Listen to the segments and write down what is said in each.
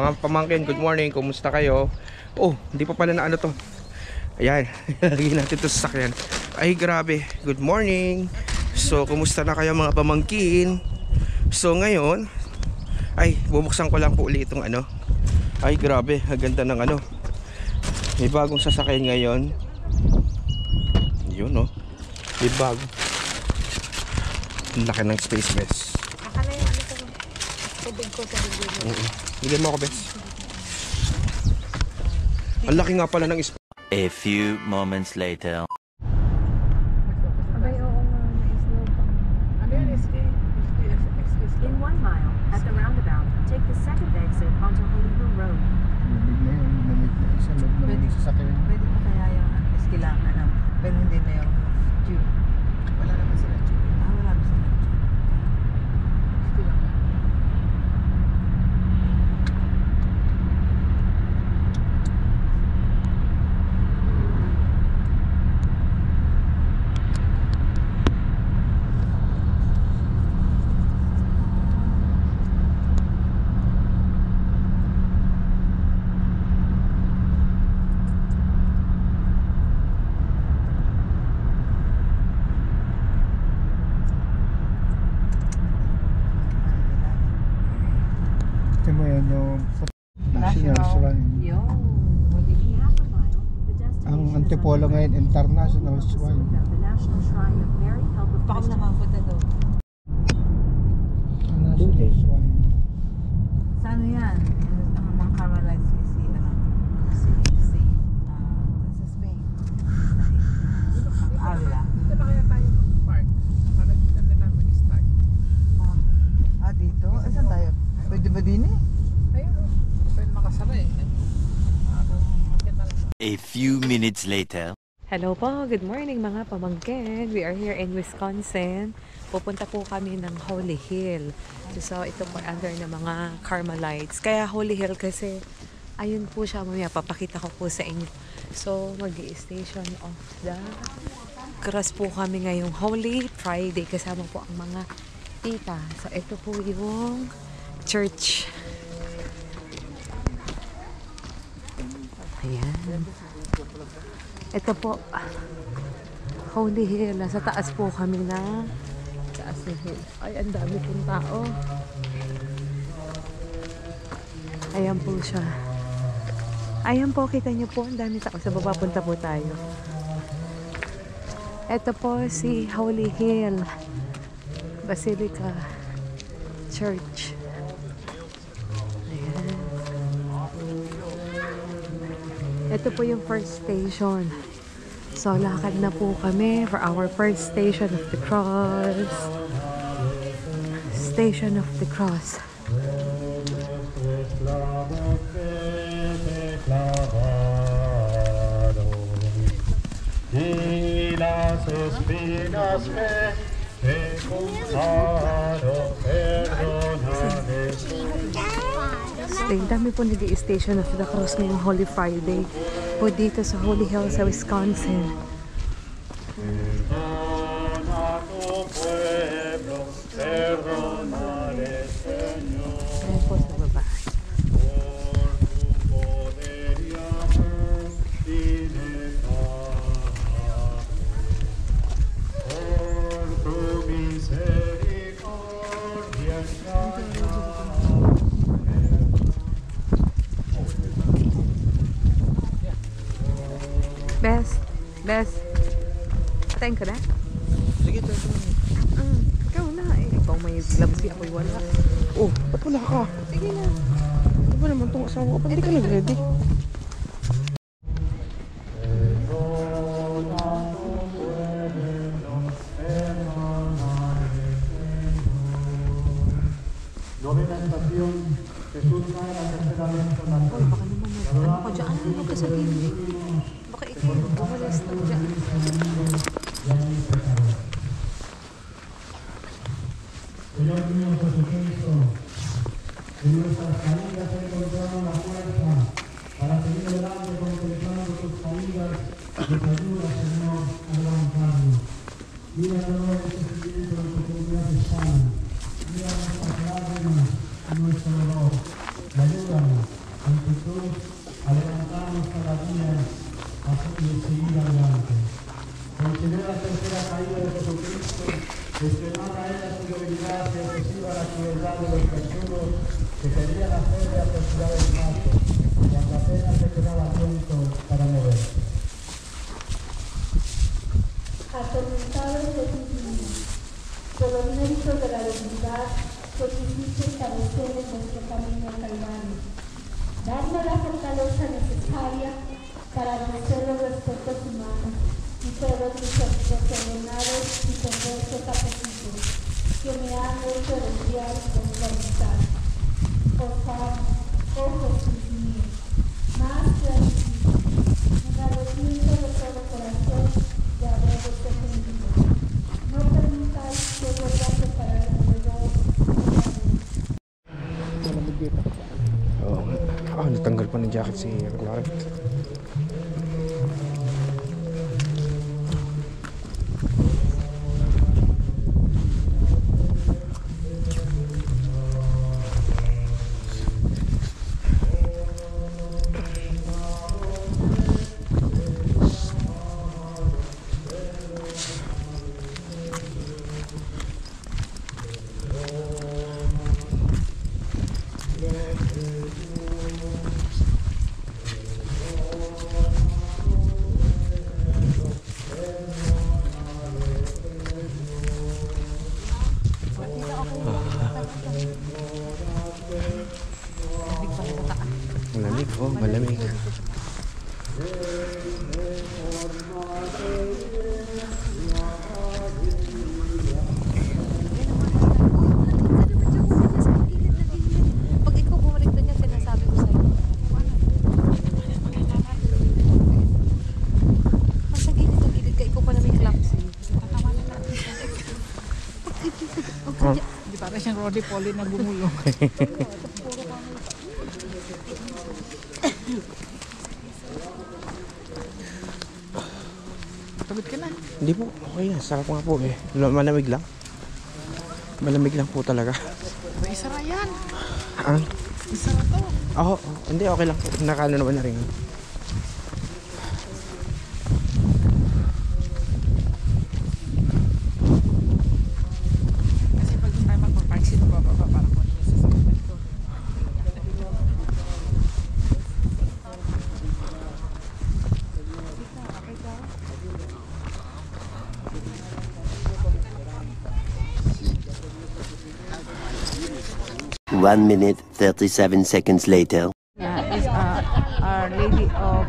Mga pamangkin, good morning. Kumusta kayo? Oh, hindi pa pala na ano to. Ayan, lagyan natin to sa sakyan. Ay, grabe. Good morning. So, kumusta na kayo mga pamangkin? So, ngayon, ay, bubuksan ko lang po ulit itong ano. Ay, grabe. Ang ganda ng ano. May bagong sasakyan ngayon. Yun, no? May bago. Ang laki ng space, bes. Akala yung ano ko. Tubig ko sa bigyan. Bigyan mo ako, bes. Ang laki nga pala ng space. A few moments later. Abay, oo nga. Na-slow pa. Ano yan? In 1 mile, at the roundabout, take the second exit onto Holy Hill Road. Lumig na yun. Lumig na. Isa lumig na sasakyan. Pwede pa kaya yung kailangan ng, pero hindi na yung tube. Wala naman sila. Wala na sila tube. Ito mo yan yung National Shrine. Yo. In half a mile, the destination Ang is on Antipolo the ngayon, right. International Also Shrine. the National Shrine of Mary, Help of Baka Christian. nakapunta daw. National Shrine. Sa ano yan? Ang mga Carmelites kasi, sa Spain. Avila. Dito na kaya tayo mag-park? Para dito na lang mag-start. Dito? Saan tayo? Pwede ba din eh? Ayun o. Pwede makasara eh. A few minutes later. Hello po, good morning mga pamangkin. We are here in Wisconsin. Pupunta po kami ng Holy Hill. So ito po under ng mga Carmelites. Kaya Holy Hill kasi ayun po siya, mamaya papakita ko po sa inyo. So mag-i-station of the cross po kami ngayong Holy Friday. Kasama po ang mga tita. So ito po yung church. Ayan. Ito po, Holy Hill. Nasa taas po kami na taas ng hill. Ay, ang dami pong tao. Ayan po siya. Ayan po, kita niyo po, ang dami tao. Sa baba punta po tayo. Ito po si Holy Hill Basilica Church. Ayan. Ito po yung first station. So, lakad na po kami for our first station of the cross. Station of the cross. Y las espinas me contaron, perdóname. Ang dami po nag-i-station of the cross ngayong Holy Friday po dito sa Holy Hill sa Wisconsin. Perdona tu pueblo, perdónale, Señor, Ayan po sa baba. por tu poder y amor inefable, por tu misericordia entrañable. Bes. Patayin ka na? Sige, tayo. Ikaw na eh. Ikaw may gloves, ako'y wala. Oh, ba't wala ka? Sige na. Ano ba naman itong asawa ko? Ba't di ka nag-ready? Novena estación, Jesús cae a la tercera vez con la Uy, baka naman ano ko dyan. Ano ka sabihin? Baka ikaw umalis na dyan. Señor mío Jesucristo, en nuestras caídas he encontrado la fuerza para seguir adelante contemplando tus caídas. Nos ayuda, Señor, a levantarnos. Mira el dolor y sufrimiento de tu comunidad hispana. Mira nuestras lágrimas y nuestro dolor. Ayúdanos. y seguir adelante. Contener la tercera caída de Jesucristo, extremada era su debilidad y excesiva la crueldad de los perjuros que querían hacerle apresurar el paso, cuando apenas se quedaba tiempo para mover. Atormentado Jesús mío, por los méritos de la divinidad que quisiste establecer en nuestro camino al Calvario, darnos la fortaleza necesaria para vencer los respetos humanos y todos mis desordenados y perversos apetitos que me han hecho desviar con tu amistad. Por favor, oh Jesús mío, más gratitud, en agradecimiento de todo corazón de haber defendido. No permitáis que vuelva a separarme de vos. Oh, natanggal pa ng jacket si Clark. Malamig, oh, malamig. Pag ikaw bumalik na niya, sinasabi ko sa'yo. Nasa gilid ka, ikaw pa na may clumsy. Di para siyang Roddy Polly na bumulong. Pagod ka na. Hindi po, okay yan. Sarap nga po eh. Malamig lang. Malamig lang po talaga. Isa ra yan. Ah, Isa ra to. oh, hindi, okay lang po. Nakano naman na rin. Kasi pag tayo magpapark, sino bababa para kunin yung sasakyan ko? One minute, 37 seconds later. Is Our Lady of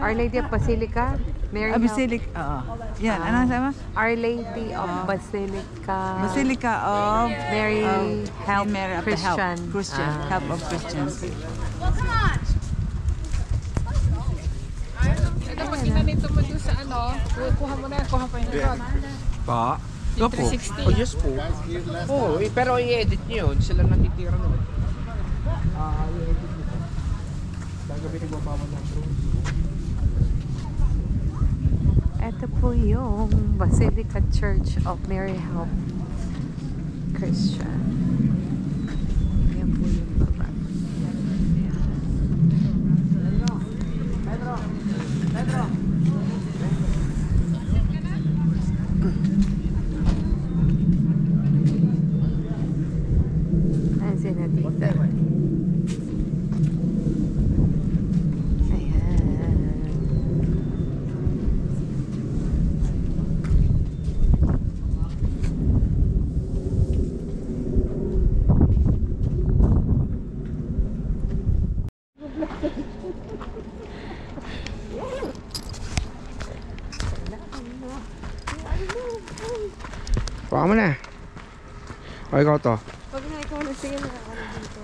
Our Lady of Basilica, Mary Help. Basilica. Yan, anong sama? Our Lady of Basilica, Basilica of Mary Help Mary of the Help. Christian. Christian. Help of Christians. Ito pag ginanito mo doon sa ano, kuha mo na, kuha pa yun doon. Pa? Yung 360. Oh, yes po. Oh, pero i-edit nyo yun. Sila natitira nun. I-edit nyo. Gagabi nagpapaman ng drone. Ito po yung Basilica Church of Mary Help Christian. Yan po yung baba. Ayan si Natita. Ayan. Baka mo na. O, ikaw to. Pag na ikaw na, sige na ako dito.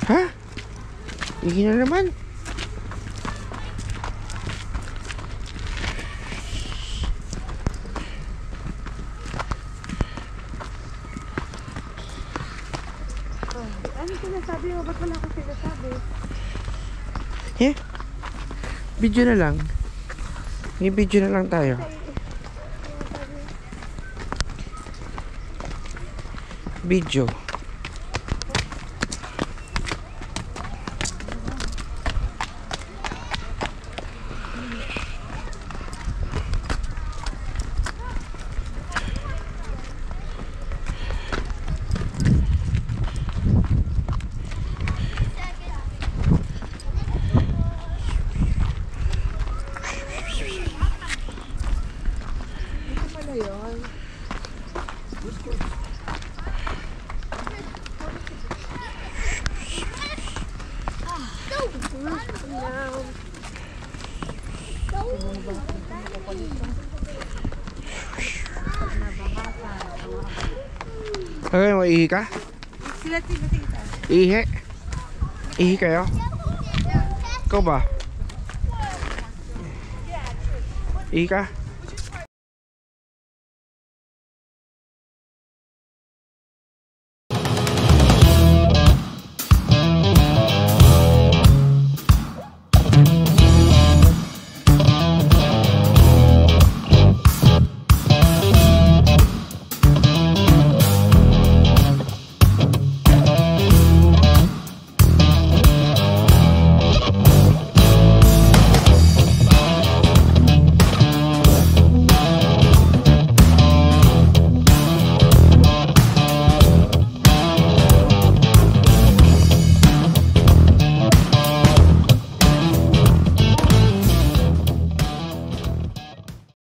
Ha? Igi na naman. Ano sinasabi mo? Ba't wala akong sinasabi? Eh? Video na lang. May video na lang tayo. Video. Okay, maihi ka? Sila tita. Ihi? Ihi kayo? Ikaw ba? Ihi ka?